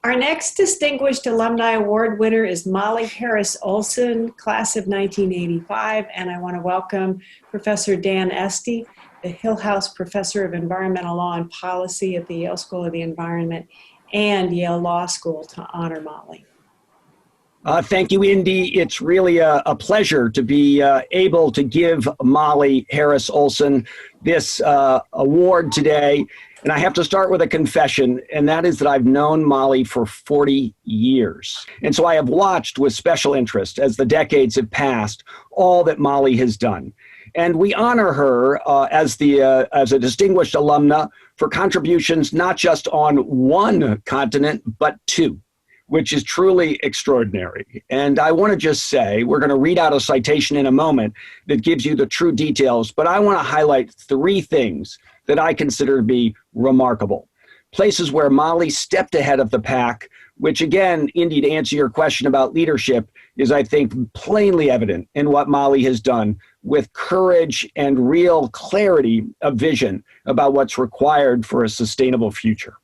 Our next Distinguished Alumni Award winner is Molly Harris Olson, class of 1985, and I want to welcome Professor Dan Esty, the Hillhouse Professor of Environmental Law and Policy at the Yale School of the Environment and Yale Law School, to honor Molly. Thank you, Indy. It's really a pleasure to be able to give Molly Harris Olson this award today. And I have to start with a confession, and that is that I've known Molly for 40 years. And so I have watched with special interest as the decades have passed all that Molly has done. And we honor her as a distinguished alumna for contributions not just on one continent, but two, which is truly extraordinary. And I want to just say, we're going to read out a citation in a moment that gives you the true details, but I want to highlight three things that I consider to be remarkable. Places where Molly stepped ahead of the pack, which again, Indy, to answer your question about leadership, is I think plainly evident in what Molly has done with courage and real clarity of vision about what's required for a sustainable future.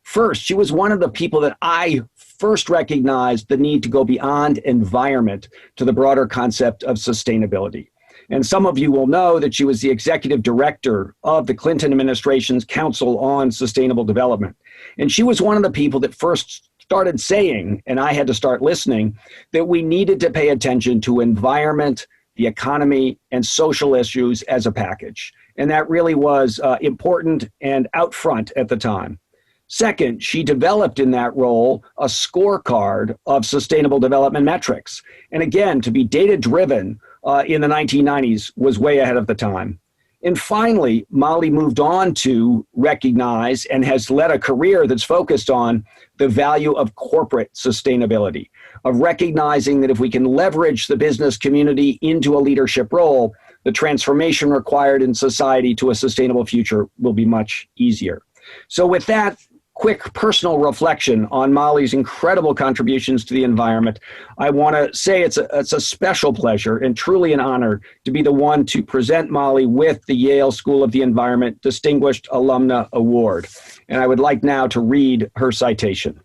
First, she was one of the people that I first recognized the need to go beyond environment to the broader concept of sustainability. And some of you will know that she was the executive director of the Clinton administration's Council on Sustainable Development. And she was one of the people that first started saying, and I had to start listening, that we needed to pay attention to environment, the economy, and social issues as a package. And that really was important and out front at the time. Second, she developed in that role a scorecard of sustainable development metrics. And again, to be data-driven in the 1990s was way ahead of the time. And finally, Molly moved on to recognize and has led a career that's focused on the value of corporate sustainability, of recognizing that if we can leverage the business community into a leadership role, the transformation required in society to a sustainable future will be much easier. So with that quick personal reflection on Molly's incredible contributions to the environment, I want to say it's a special pleasure and truly an honor to be the one to present Molly with the Yale School of the Environment Distinguished Alumna Award. And I would like now to read her citation.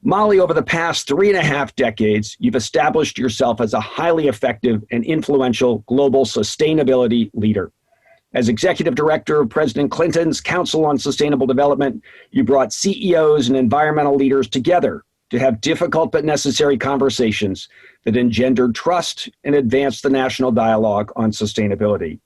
Molly, over the past 3.5 decades, you've established yourself as a highly effective and influential global sustainability leader. As executive director of President Clinton's Council on Sustainable Development, you brought CEOs and environmental leaders together to have difficult but necessary conversations that engendered trust and advanced the national dialogue on sustainability.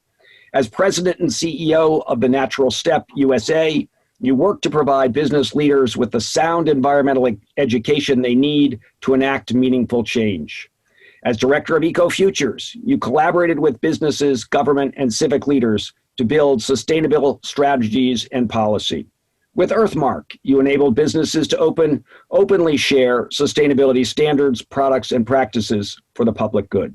As president and CEO of the Natural Step USA, you work to provide business leaders with the sound environmental education they need to enact meaningful change. As director of EcoFutures, you collaborated with businesses, government, and civic leaders to build sustainable strategies and policy. With Earthmark, you enabled businesses to openly share sustainability standards, products, and practices for the public good.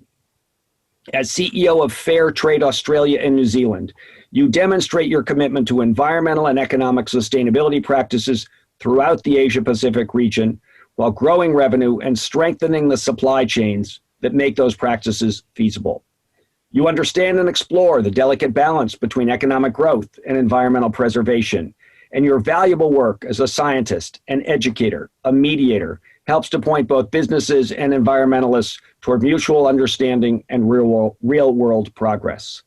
As CEO of Fairtrade Australia and New Zealand, you demonstrate your commitment to environmental and economic sustainability practices throughout the Asia-Pacific region, while growing revenue and strengthening the supply chains that make those practices feasible. You understand and explore the delicate balance between economic growth and environmental preservation, and your valuable work as a scientist, an educator, a mediator, helps to point both businesses and environmentalists toward mutual understanding and real-world progress.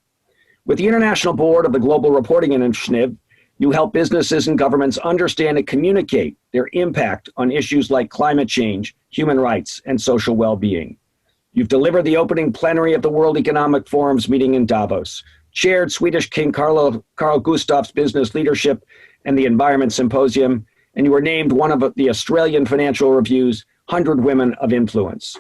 With the International Board of the Global Reporting Initiative, you help businesses and governments understand and communicate their impact on issues like climate change, human rights, and social well-being. You've delivered the opening plenary of the World Economic Forum's meeting in Davos, chaired Swedish King Carl Gustaf's Business Leadership and the Environment Symposium, and you were named one of the Australian Financial Review's 100 Women of Influence.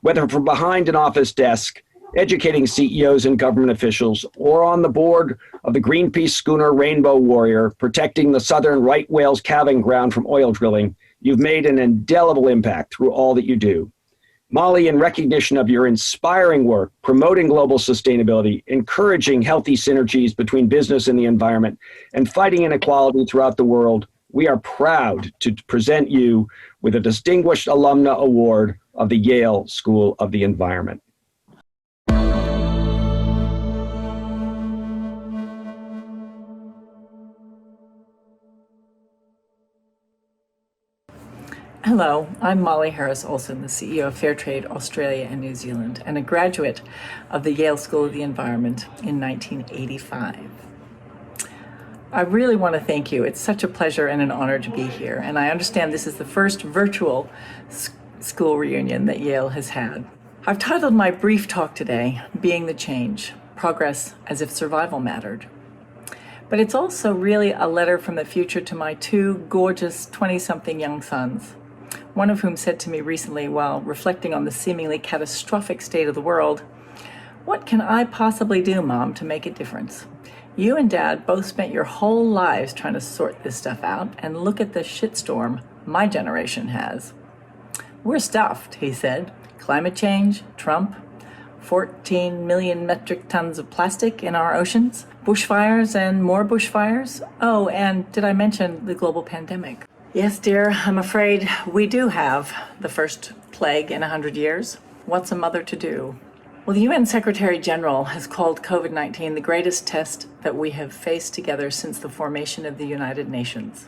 Whether from behind an office desk, educating CEOs and government officials, or on the board of the Greenpeace schooner Rainbow Warrior, protecting the southern right whale's calving ground from oil drilling, you've made an indelible impact through all that you do. Molly, in recognition of your inspiring work, promoting global sustainability, encouraging healthy synergies between business and the environment, and fighting inequality throughout the world, we are proud to present you with a Distinguished Alumna Award of the Yale School of the Environment. Hello, I'm Molly Harris Olson, the CEO of Fairtrade Australia and New Zealand, and a graduate of the Yale School of the Environment in 1985. I really want to thank you. It's such a pleasure and an honor to be here, and I understand this is the first virtual school reunion that Yale has had. I've titled my brief talk today, Being the Change, Progress as if Survival Mattered. But it's also really a letter from the future to my two gorgeous 20-something young sons, one of whom said to me recently while reflecting on the seemingly catastrophic state of the world, "What can I possibly do, Mom, to make a difference? You and Dad both spent your whole lives trying to sort this stuff out, and look at the shitstorm my generation has." "We're stuffed," he said. "Climate change, Trump, 14 million metric tons of plastic in our oceans, bushfires and more bushfires. Oh, and did I mention the global pandemic?" Yes, dear, I'm afraid we do have the first plague in 100 years. What's a mother to do? Well, the UN Secretary General has called COVID-19 the greatest test that we have faced together since the formation of the United Nations.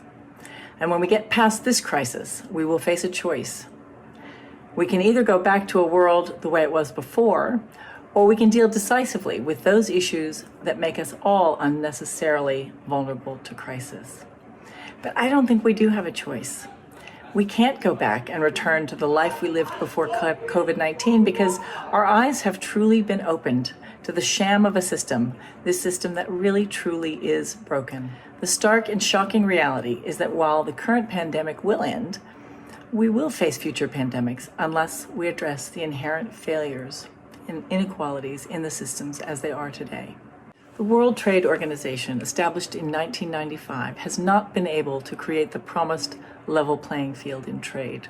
And when we get past this crisis, we will face a choice. We can either go back to a world the way it was before, or we can deal decisively with those issues that make us all unnecessarily vulnerable to crisis. But I don't think we do have a choice. We can't go back and return to the life we lived before COVID-19 because our eyes have truly been opened to the sham of a system, this system that really truly is broken. The stark and shocking reality is that while the current pandemic will end, we will face future pandemics unless we address the inherent failures and inequalities in the systems as they are today. The World Trade Organization, established in 1995, has not been able to create the promised level playing field in trade.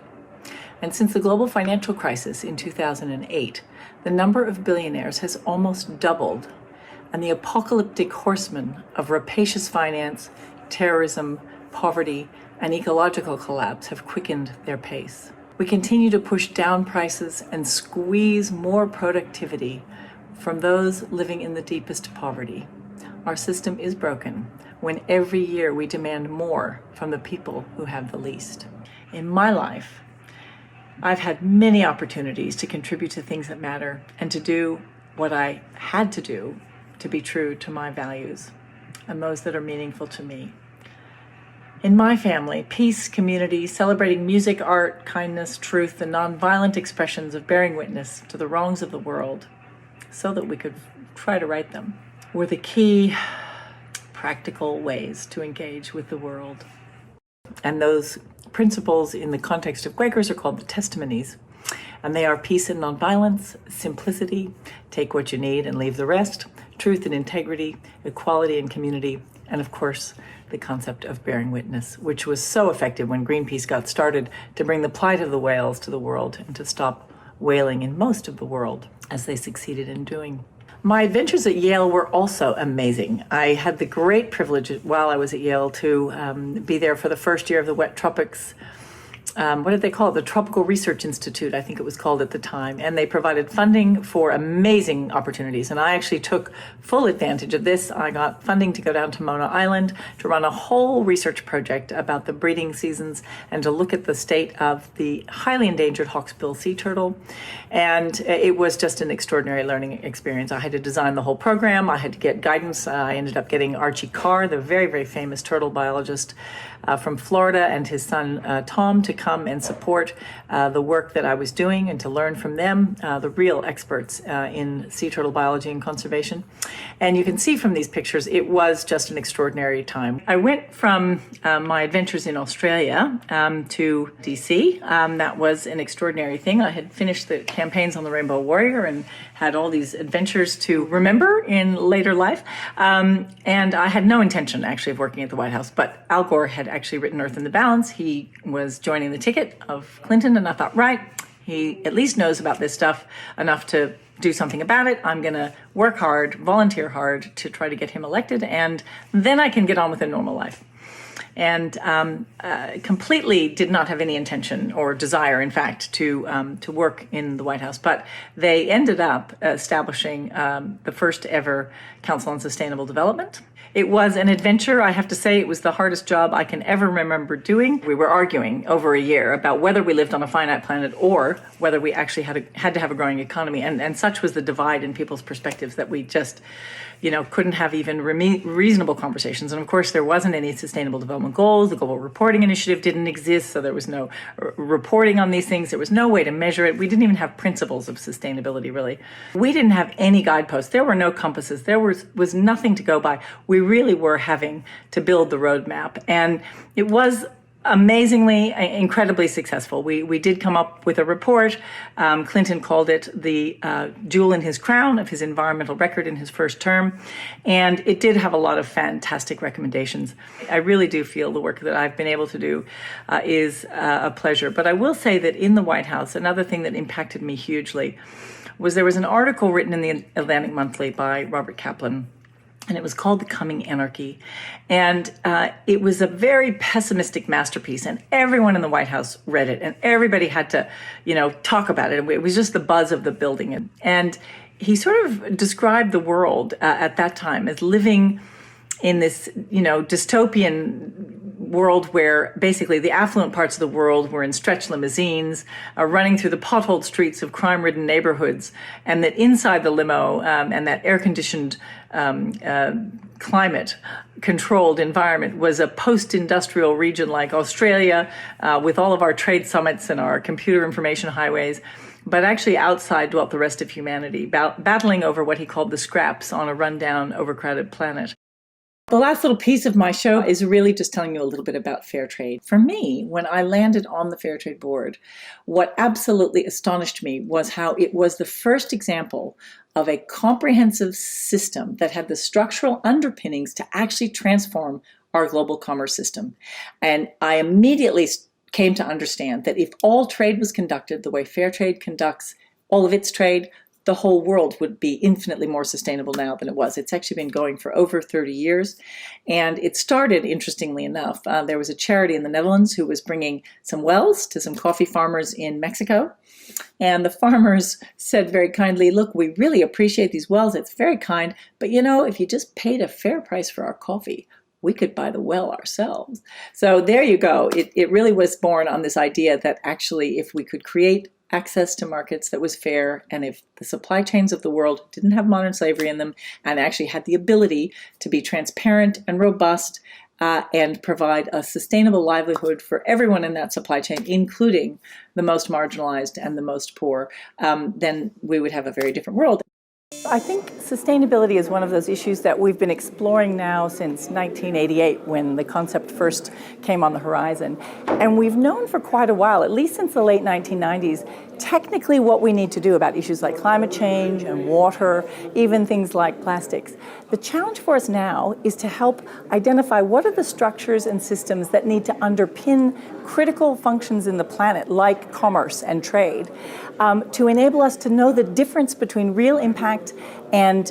And since the global financial crisis in 2008, the number of billionaires has almost doubled, and the apocalyptic horsemen of rapacious finance, terrorism, poverty, and ecological collapse have quickened their pace. We continue to push down prices and squeeze more productivity from those living in the deepest poverty. Our system is broken when every year we demand more from the people who have the least. In my life, I've had many opportunities to contribute to things that matter and to do what I had to do to be true to my values and those that are meaningful to me. In my family, peace, community, celebrating music, art, kindness, truth, and nonviolent expressions of bearing witness to the wrongs of the world so that we could try to right them were the key practical ways to engage with the world. And those principles in the context of Quakers are called the testimonies. And they are peace and nonviolence, simplicity, take what you need and leave the rest, truth and integrity, equality and community, and of course, the concept of bearing witness, which was so effective when Greenpeace got started to bring the plight of the whales to the world and to stop whaling in most of the world, as they succeeded in doing. My adventures at Yale were also amazing. I had the great privilege while I was at Yale to be there for the first year of the wet tropics. What did they call it? The Tropical Research Institute, I think it was called at the time. And they provided funding for amazing opportunities. And I actually took full advantage of this. I got funding to go down to Mona Island to run a whole research project about the breeding seasons and to look at the state of the highly endangered hawksbill sea turtle. And it was just an extraordinary learning experience. I had to design the whole program. I had to get guidance. I ended up getting Archie Carr, the very, very famous turtle biologist from Florida, and his son Tom to come and support the work that I was doing and to learn from them, the real experts in sea turtle biology and conservation. And you can see from these pictures, it was just an extraordinary time. I went from my adventures in Australia to DC. That was an extraordinary thing. I had finished the campaigns on the Rainbow Warrior and had all these adventures to remember in later life. And I had no intention actually of working at the White House, but Al Gore had actually written Earth in the Balance. He was joining the ticket of Clinton, and I thought, right, he at least knows about this stuff enough to do something about it. I'm going to work hard, volunteer hard to try to get him elected, and then I can get on with a normal life. And completely did not have any intention or desire, in fact, to work in the White House. But they ended up establishing the first ever Council on Sustainable Development. It was an adventure. I have to say it was the hardest job I can ever remember doing. We were arguing over a year about whether we lived on a finite planet or whether we actually had to have a growing economy. And such was the divide in people's perspectives that we just, couldn't have even reasonable conversations. And of course, there wasn't any sustainable development goals. The Global Reporting Initiative didn't exist, so there was no reporting on these things. There was no way to measure it. We didn't even have principles of sustainability, really. We didn't have any guideposts. There were no compasses. There was nothing to go by. We really were having to build the roadmap. And it was amazingly, incredibly successful. We did come up with a report. Clinton called it the jewel in his crown of his environmental record in his first term. And it did have a lot of fantastic recommendations. I really do feel the work that I've been able to do is a pleasure. But I will say that in the White House, another thing that impacted me hugely was there was an article written in the Atlantic Monthly by Robert Kaplan, and it was called The Coming Anarchy. And it was a very pessimistic masterpiece, and everyone in the White House read it, and everybody had to, talk about it. It was just the buzz of the building. And he sort of described the world at that time as living in this, dystopian world where basically the affluent parts of the world were in stretch limousines, running through the potholed streets of crime-ridden neighborhoods, and that inside the limo and that air-conditioned climate-controlled environment was a post-industrial region like Australia with all of our trade summits and our computer information highways. But actually outside dwelt the rest of humanity, battling over what he called the scraps on a rundown, overcrowded planet. The last little piece of my show is really just telling you a little bit about Fairtrade. For me, when I landed on the Fairtrade board, what absolutely astonished me was how it was the first example of a comprehensive system that had the structural underpinnings to actually transform our global commerce system. And I immediately came to understand that if all trade was conducted the way Fairtrade conducts all of its trade, the whole world would be infinitely more sustainable now than it was. It's actually been going for over 30 years. And it started, interestingly enough, there was a charity in the Netherlands who was bringing some wells to some coffee farmers in Mexico. And the farmers said very kindly, look, we really appreciate these wells. It's very kind. But if you just paid a fair price for our coffee, we could buy the well ourselves. So there you go. It really was born on this idea that actually if we could create access to markets that was fair, and if the supply chains of the world didn't have modern slavery in them and actually had the ability to be transparent and robust and provide a sustainable livelihood for everyone in that supply chain, including the most marginalized and the most poor, then we would have a very different world. I think sustainability is one of those issues that we've been exploring now since 1988 when the concept first came on the horizon. And we've known for quite a while, at least since the late 1990s, technically what we need to do about issues like climate change and water, even things like plastics. The challenge for us now is to help identify what are the structures and systems that need to underpin critical functions in the planet, like commerce and trade, to enable us to know the difference between real impact and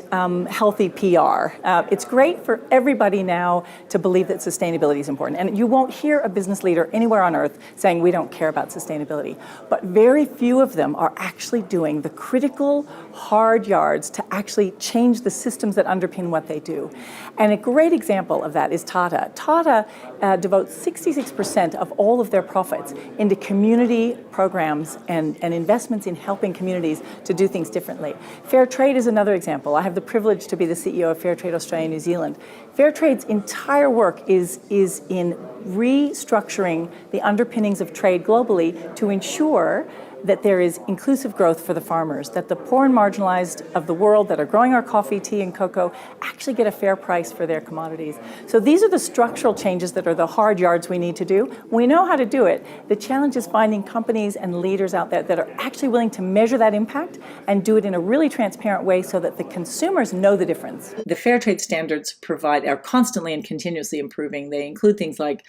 healthy PR. It's great for everybody now to believe that sustainability is important. And you won't hear a business leader anywhere on earth saying we don't care about sustainability. But very few of them are actually doing the critical hard yards to actually change the systems that underpin what they do. And a great example of that is Tata. Tata devotes 66% of all of their profits into community programs and investments in helping communities to do things differently. Fairtrade is another example. I have the privilege to be the CEO of Fairtrade Australia and New Zealand. Fairtrade's entire work is in restructuring the underpinnings of trade globally to ensure that there is inclusive growth for the farmers, that the poor and marginalized of the world that are growing our coffee, tea, and cocoa actually get a fair price for their commodities. So these are the structural changes that are the hard yards we need to do. We know how to do it. The challenge is finding companies and leaders out there that are actually willing to measure that impact and do it in a really transparent way so that the consumers know the difference. The fair trade standards are constantly and continuously improving. They include things like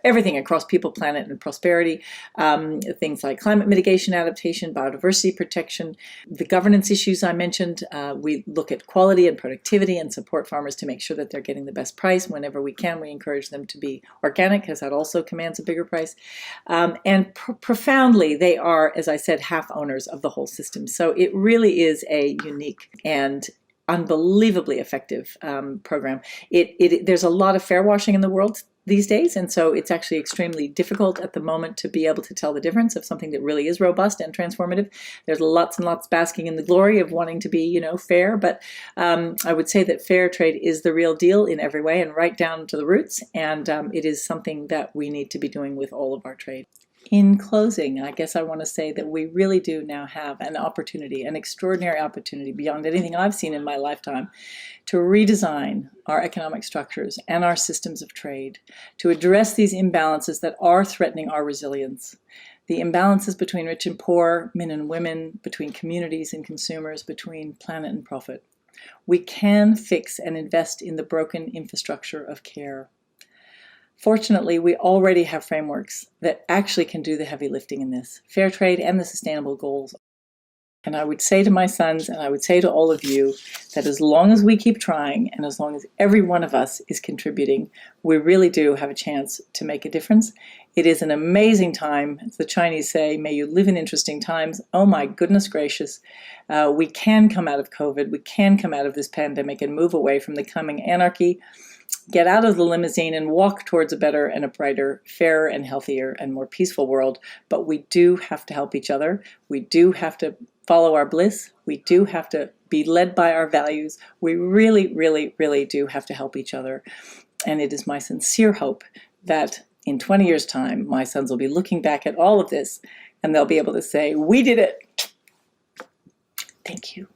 everything across people, planet, and prosperity, things like climate mitigation, adaptation, biodiversity protection, the governance issues I mentioned. We look at quality and productivity and support farmers to make sure that they're getting the best price. Whenever we can, we encourage them to be organic, because that also commands a bigger price. And profoundly, they are, as I said, half owners of the whole system. So it really is a unique and unbelievably effective program. There's a lot of fair washing in the world these days, and so it's actually extremely difficult at the moment to be able to tell the difference of something that really is robust and transformative. There's lots and lots basking in the glory of wanting to be, fair, but I would say that fair trade is the real deal in every way and right down to the roots, and it is something that we need to be doing with all of our trade. In closing, I guess I want to say that we really do now have an opportunity, an extraordinary opportunity beyond anything I've seen in my lifetime, to redesign our economic structures and our systems of trade, to address these imbalances that are threatening our resilience. The imbalances between rich and poor, men and women, between communities and consumers, between planet and profit. We can fix and invest in the broken infrastructure of care. Fortunately, we already have frameworks that actually can do the heavy lifting in this, fair trade and the sustainable goals. And I would say to my sons, and I would say to all of you, that as long as we keep trying and as long as every one of us is contributing, we really do have a chance to make a difference. It is an amazing time. As the Chinese say, may you live in interesting times. Oh my goodness gracious. We can come out of COVID. We can come out of this pandemic and move away from the coming anarchy. Get out of the limousine and walk towards a better and a brighter, fairer and healthier and more peaceful world. But we do have to help each other. We do have to follow our bliss. We do have to be led by our values. We really, really, really do have to help each other. And it is my sincere hope that in 20 years' time, my sons will be looking back at all of this and they'll be able to say, we did it. Thank you.